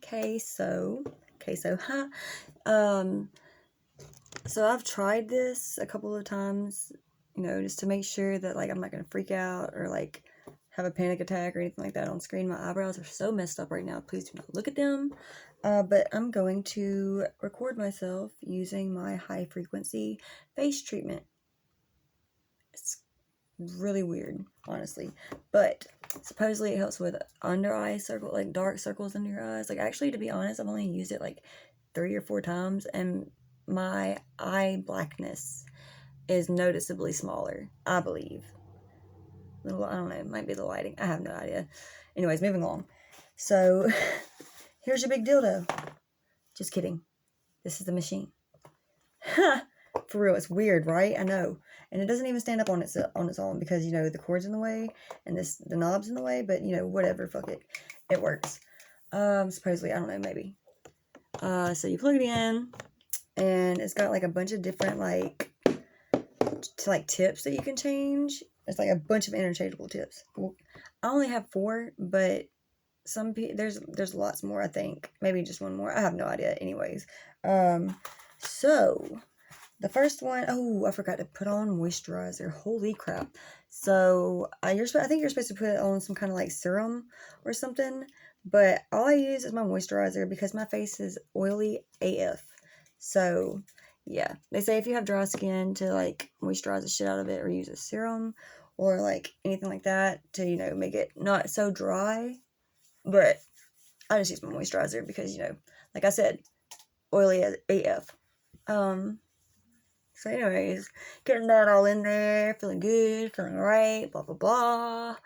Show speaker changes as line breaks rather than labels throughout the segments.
Queso, huh? So I've tried this a couple of times, you know, just to make sure that like I'm not gonna freak out or like have a panic attack or anything like that on screen. My eyebrows are so messed up right now. Please do not look at them. But I'm going to record myself using my high frequency face treatment. It's really weird, honestly, but supposedly it helps with under eye circle, like dark circles under your eyes. Like, actually, to be honest, I've only used it like 3 or 4 times, and my eye blackness is noticeably smaller, I believe. I don't know, it might be the lighting, I have no idea. Anyways, moving along. So here's your big dildo. Just kidding, this is the machine. For real, it's weird, right? I know. And it doesn't even stand up on its own because, you know, the cord's in the way and the knob's in the way, but, you know, whatever, fuck it. It works. Supposedly, I don't know, maybe. So you plug it in, and it's got, like, a bunch of different, like tips that you can change. It's, like, a bunch of interchangeable tips. Well, I only have 4, but some people, there's lots more, I think. Maybe just one more. I have no idea. Anyways. So the first one, oh, I forgot to put on moisturizer. Holy crap. So, I think you're supposed to put on some kind of like serum or something. But all I use is my moisturizer because my face is oily AF. So, yeah. They say if you have dry skin to like moisturize the shit out of it or use a serum or like anything like that to, you know, make it not so dry. But I just use my moisturizer because, you know, like I said, oily AF. So anyways, getting that all in there, feeling good, feeling right, blah, blah, blah.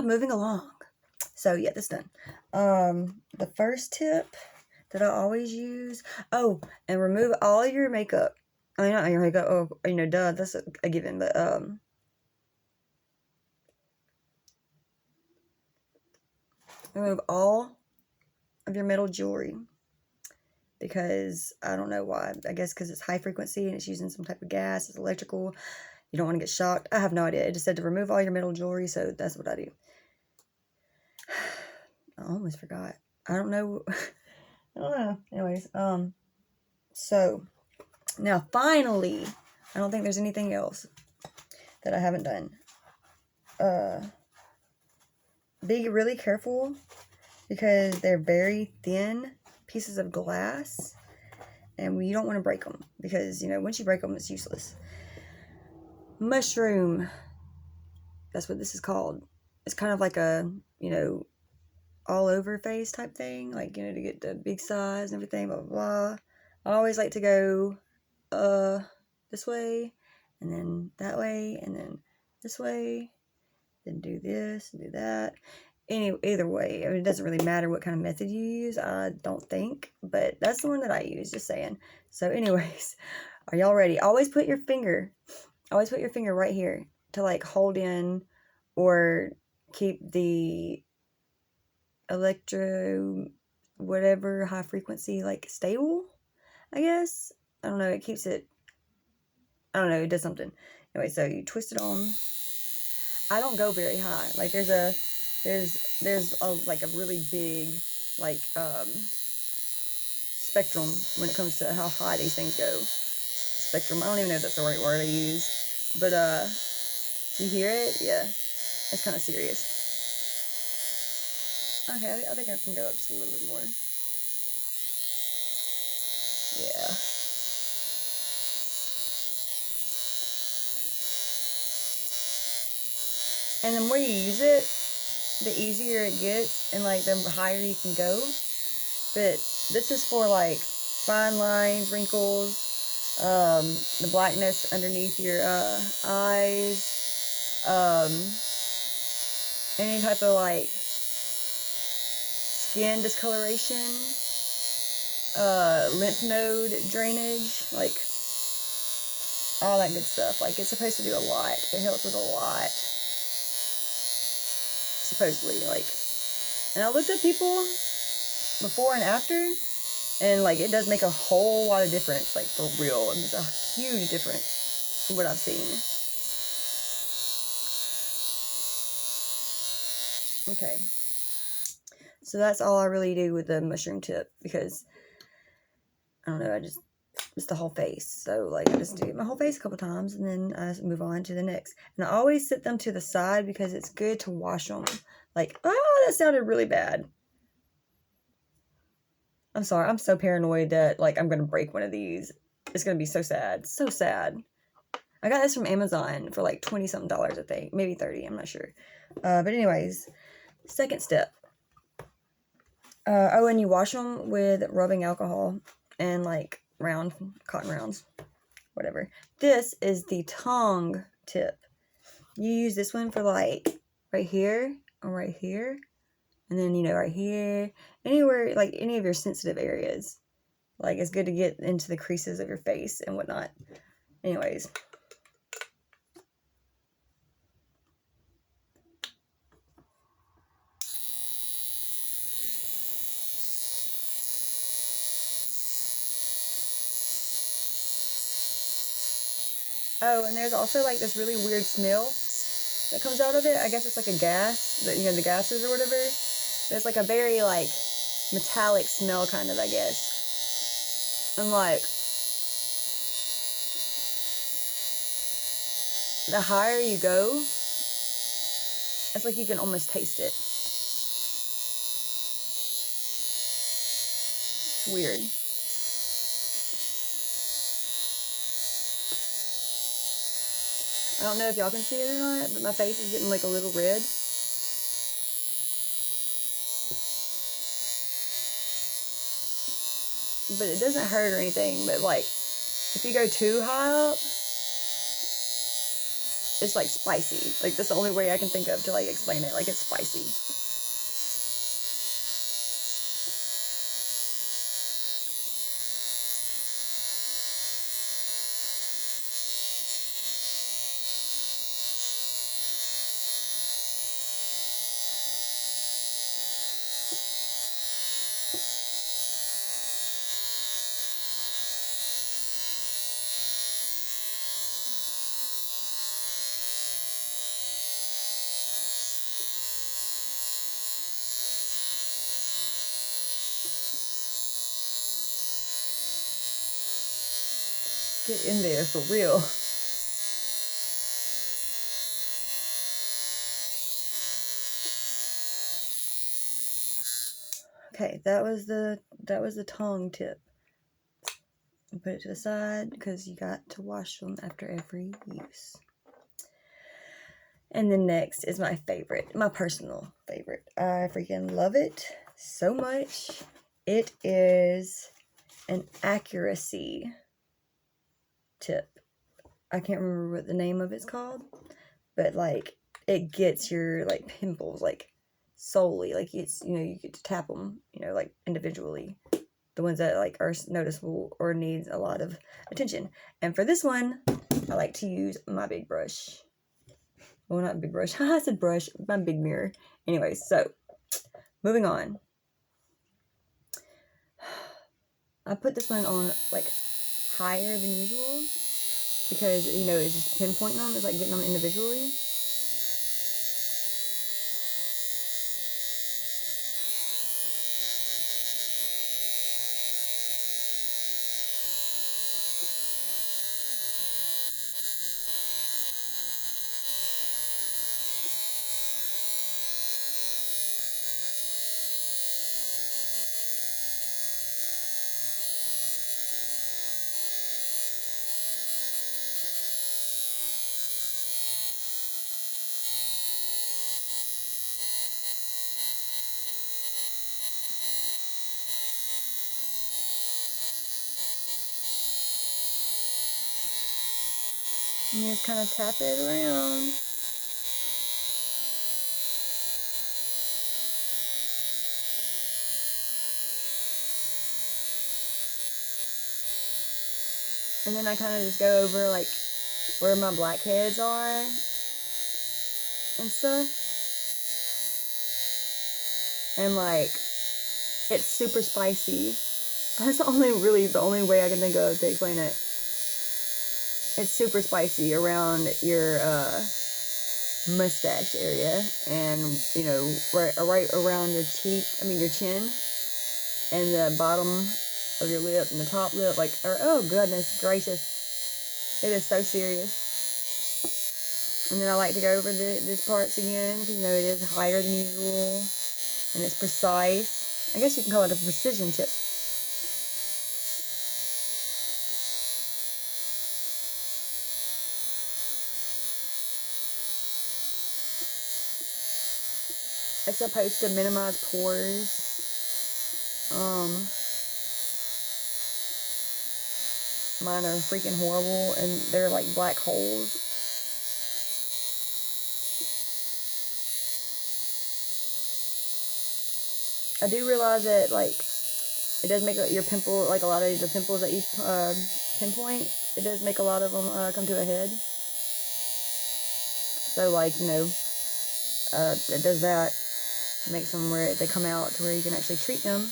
Moving along. So yeah, that's done. The first tip that I always use, and remove all your makeup. I mean, not your makeup, you know, duh, that's a given, but, remove all of your metal jewelry. Because I don't know why. I guess because it's high frequency and it's using some type of gas. It's electrical. You don't want to get shocked. I have no idea. It just said to remove all your metal jewelry, so that's what I do. I almost forgot. I don't know. I don't know. Anyways, so now finally, I don't think there's anything else that I haven't done. Be really careful because they're very thin pieces of glass, and you don't want to break them because, you know, once you break them, it's useless. Mushroom. That's what this is called. It's kind of like a, you know, all over face type thing, like, you know, to get the big size and everything, blah, blah, blah. I always like to go, this way, and then that way, and then this way, then do this, and do that. Either way, I mean, it doesn't really matter what kind of method you use, I don't think, but that's the one that I use, just saying. So anyways, are y'all ready? Always put your finger right here to, like, hold in or keep the electro whatever high frequency, like, stable, I guess. I don't know, it keeps it, I don't know, it does something. Anyway, so you twist it on. I don't go very high. Like, there's a like a really big, like, spectrum when it comes to how high these things go. Spectrum, I don't even know if that's the right word I use, but you hear it? Yeah, it's kind of serious. Okay, I think I can go up just a little bit more. Yeah. And the more you use it, the easier it gets, and, like, the higher you can go. But this is for, like, fine lines, wrinkles, the blackness underneath your eyes, any type of, like, skin discoloration, lymph node drainage, like, all that good stuff. Like, it's supposed to do a lot. It helps with a lot, supposedly. Like, and I looked at people before and after, and, like, it does make a whole lot of difference, like, for real. It makes a huge difference from what I've seen. Okay. So that's all I really do with the mushroom tip, because I don't know, it's the whole face. So like I just do my whole face a couple times and then I move on to the next. And I always sit them to the side because it's good to wash them. Like, oh, that sounded really bad. I'm sorry, I'm so paranoid that like I'm gonna break one of these. It's gonna be so sad. So sad. I got this from Amazon for like 20 something dollars, I think. Maybe 30, I'm not sure. But anyways, second step. Oh, and you wash them with rubbing alcohol and like round cotton rounds, whatever. This is the tongue tip. You use this one for like right here or right here, and then you know right here, anywhere, like any of your sensitive areas. Like it's good to get into the creases of your face and whatnot. Anyways. Oh, and there's also like this really weird smell that comes out of it. I guess it's like a gas, that, you know, the gases or whatever. There's like a very like metallic smell kind of, I guess. And like the higher you go, it's like you can almost taste it. It's weird. I don't know if y'all can see it or not, but my face is getting like a little red. But it doesn't hurt or anything, but like if you go too high up, it's like spicy. Like that's the only way I can think of to like explain it. Like it's spicy. Get in there for real. Okay, that was the tongue tip. Put it to the side because you got to wash them after every use. And then next is my favorite, my personal favorite. I freaking love it so much. It is an accuracy tip. I can't remember what the name of it's called, but like it gets your like pimples like solely, like it's, you know, you get to tap them, you know, like individually, the ones that like are noticeable or needs a lot of attention. And for this one, I like to use my big brush. Well, not big brush. I said brush. My big mirror. Anyway, so moving on. I put this one on like higher than usual because, you know, it's just pinpointing them. It's like getting them individually. And you just kind of tap it around. And then I kind of just go over like where my blackheads are and stuff. And like, it's super spicy. That's the only way I can think of to explain it. It's super spicy around your mustache area, and you know, right around your cheek, your chin, and the bottom of your lip and the top lip, like, oh goodness gracious, it is so serious. And then I like to go over these parts again, because you know it is higher than usual, and it's precise. I guess you can call it a precision tip. It's supposed to minimize pores. Mine are freaking horrible, and they're like black holes. I do realize that, like, it does make your pimple, like a lot of the pimples that you pinpoint, it does make a lot of them come to a head. So, like, you know, it does that. It makes them where they come out to where you can actually treat them.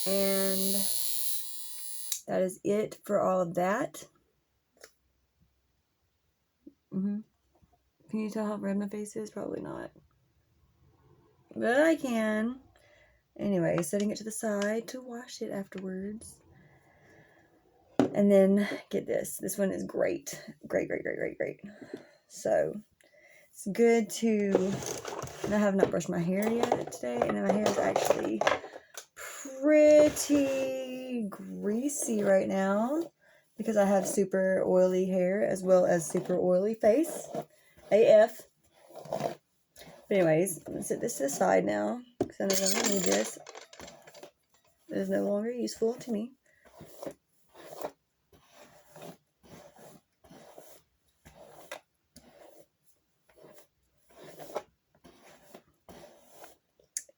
And that is it for all of that. Can you tell how red my face is? Probably not. But I can. Anyway, setting it to the side to wash it afterwards. And then, get this. This one is great. Great. So, it's good to... I have not brushed my hair yet today. And my hair is actually pretty greasy right now, because I have super oily hair as well as super oily face. AF. But anyways, I'm going to set this to the side now, because I no longer need this. It is no longer useful to me.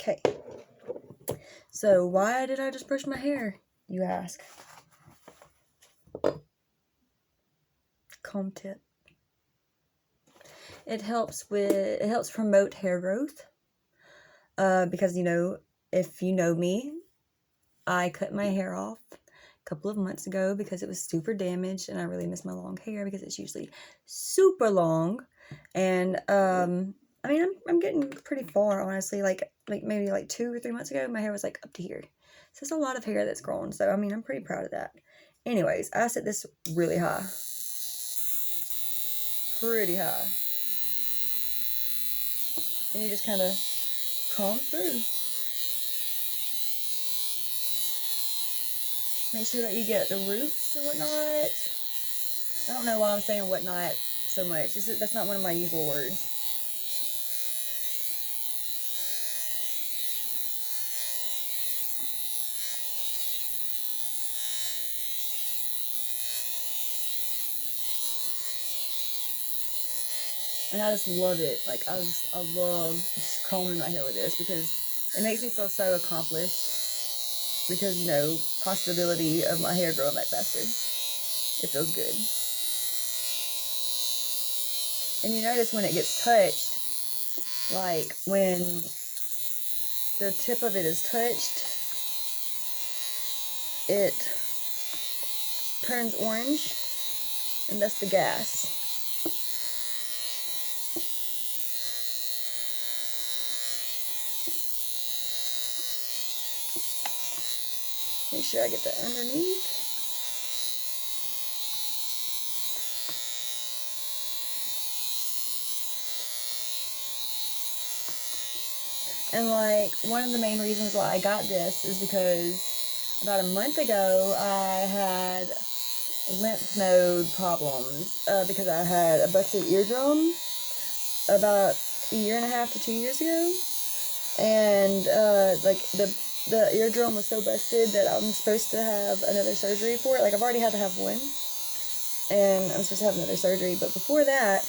Okay. So, why did I just brush my hair, you ask? Comb tip. It helps promote hair growth. Because, you know, if you know me, I cut my hair off a couple of months ago because it was super damaged, and I really miss my long hair because it's usually super long. And I'm getting pretty far, honestly. Like maybe like 2 or 3 months ago, my hair was like up to here. So it's a lot of hair that's grown. So I'm pretty proud of that. Anyways, I set this really high. Pretty high. And you just kind of comb through. Make sure that you get the roots and whatnot. I don't know why I'm saying whatnot so much. That's not one of my usual words. And I just love it. Like, I love just combing my hair with this, because it makes me feel so accomplished. Because, you know, possibility of my hair growing back faster. It feels good. And you notice when it gets touched, like when the tip of it is touched, it turns orange, and that's the gas. Make sure I get that underneath. And like, one of the main reasons why I got this is because about a month ago I had lymph node problems because I had a busted eardrum about 1.5 to 2 years ago. And like the eardrum was so busted that I'm supposed to have another surgery for it. Like, I've already had to have one, and I'm supposed to have another surgery. But before that,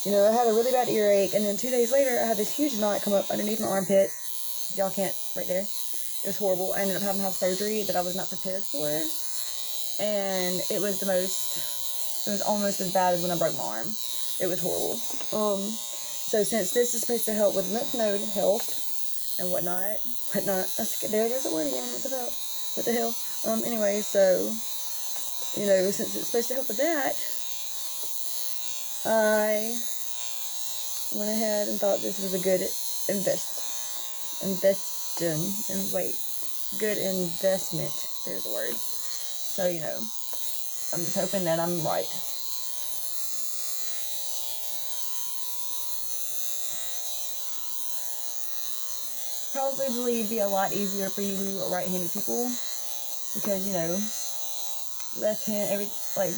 you know, I had a really bad earache, and then 2 days later, I had this huge knot come up underneath my armpit. Y'all can't, right there. It was horrible. I ended up having to have surgery that I was not prepared for. And it was almost as bad as when I broke my arm. It was horrible. So since this is supposed to help with lymph node health and whatnot, there goes the word again, what the hell? Anyway, so, since it's supposed to help with that, I went ahead and thought this was a good good investment. There's the word. So, I'm just hoping that I'm right. Probably be a lot easier for you right-handed people because,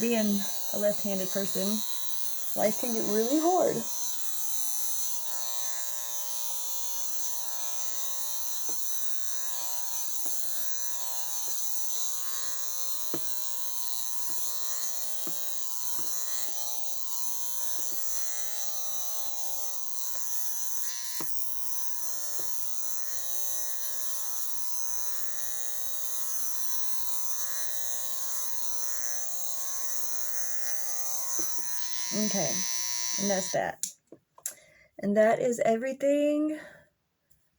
being a left-handed person, life can get really hard. Okay, and that's that. And that is everything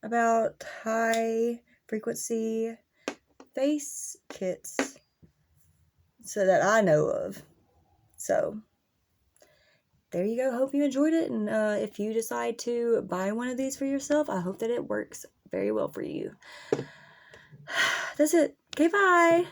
about high frequency face kits so that I know of. So there you go. Hope you enjoyed it. And if you decide to buy one of these for yourself, I hope that it works very well for you. That's it. Okay, bye.